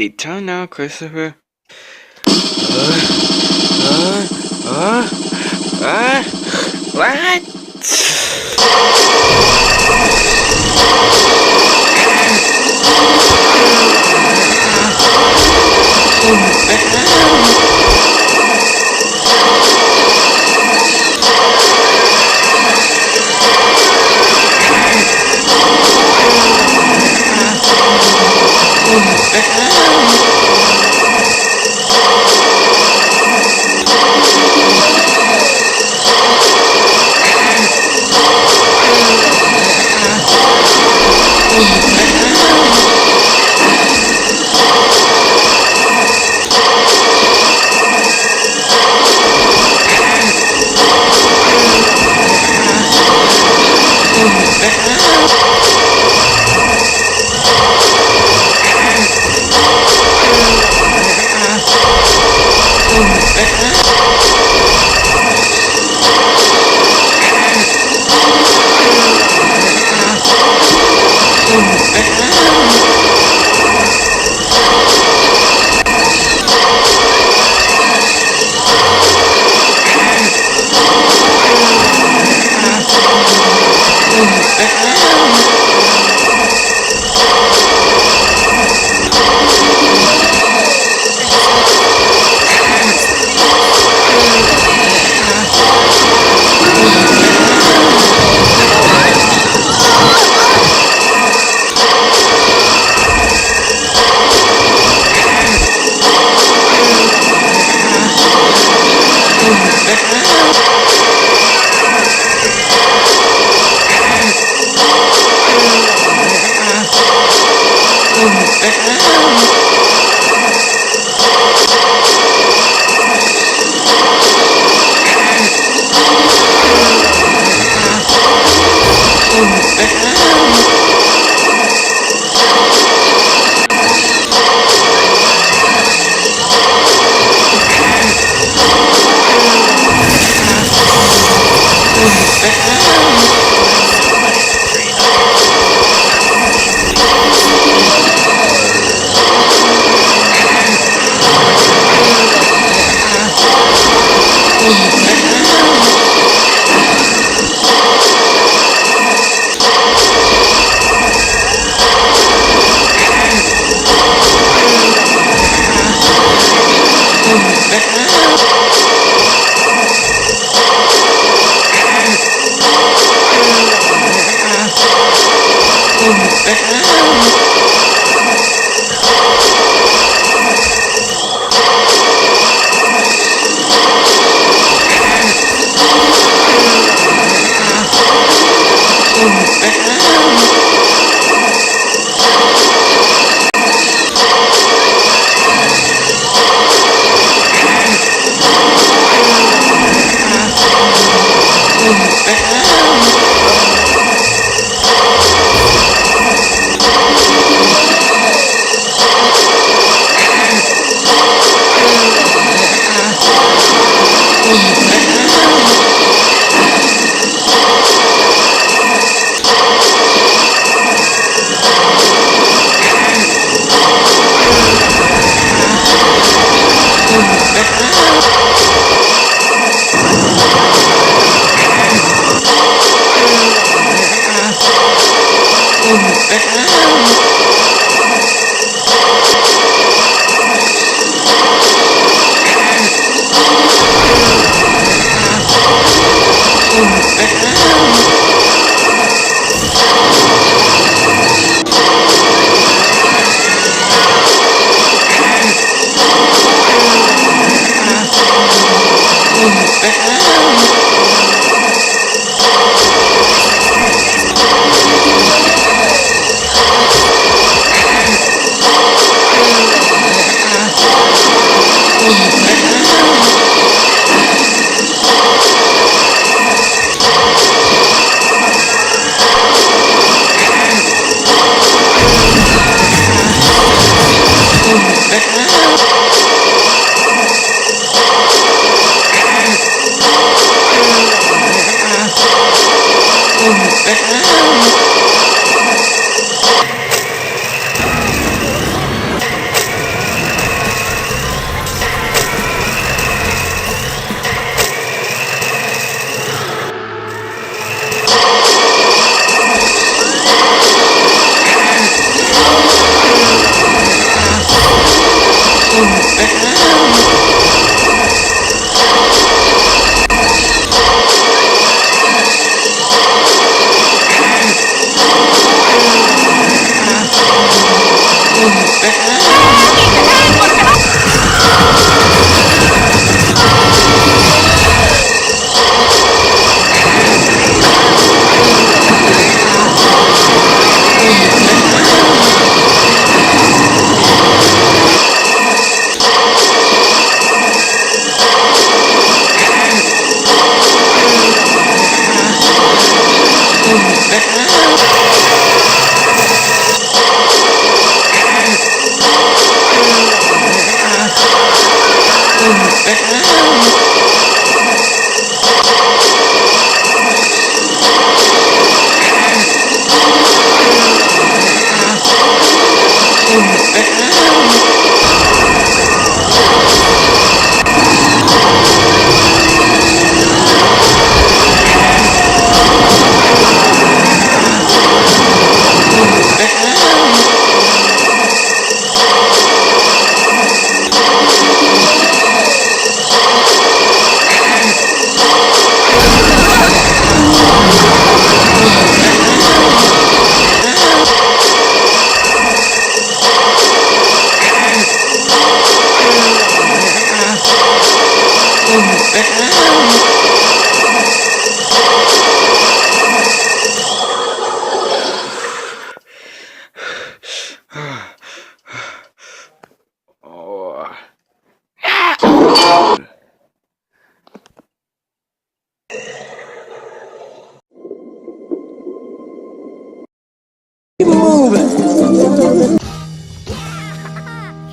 Eternal Christopher. What?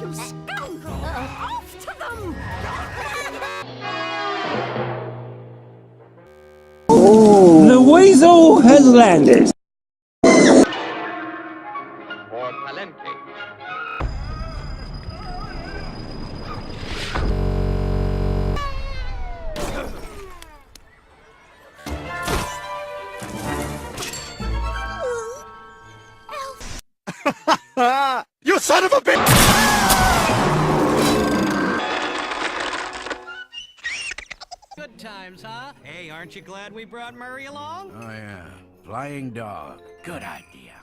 You scoundrel! Off to them! The weasel has landed. Or Palenque. You son of a bitch! Good times, huh? Hey, aren't you glad we brought Murray along? Oh yeah, flying dog. Good idea.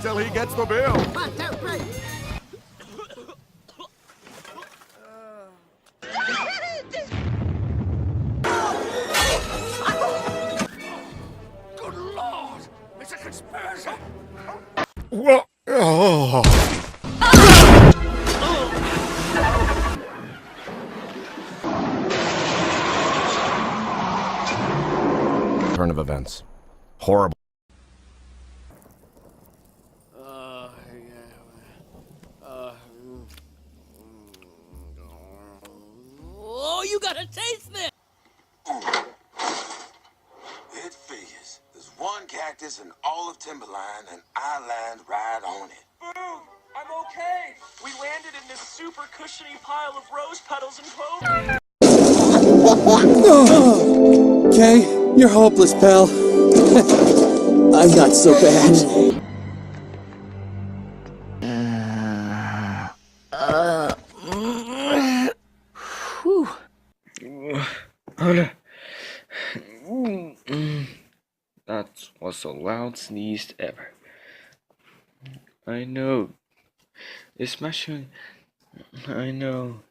Till he gets the bill. 1, 2, 3. Good Lord! It's a conspiracy! Turn of events. Horrible. Oh, you gotta taste this! It figures. There's one cactus in all of Timberline, and I land right on it. Boom! I'm okay! We landed in this super cushiony pile of rose petals and clover. Okay, you're hopeless, pal. I'm not so bad. That was the loud sneeze ever. I know. Especially, I know.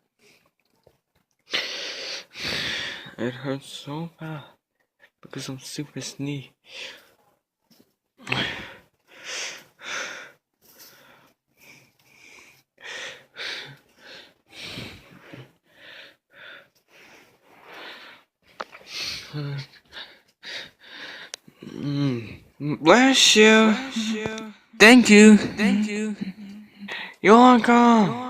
It hurts so bad because I'm super sneeze. Bless you. Thank you. You're welcome.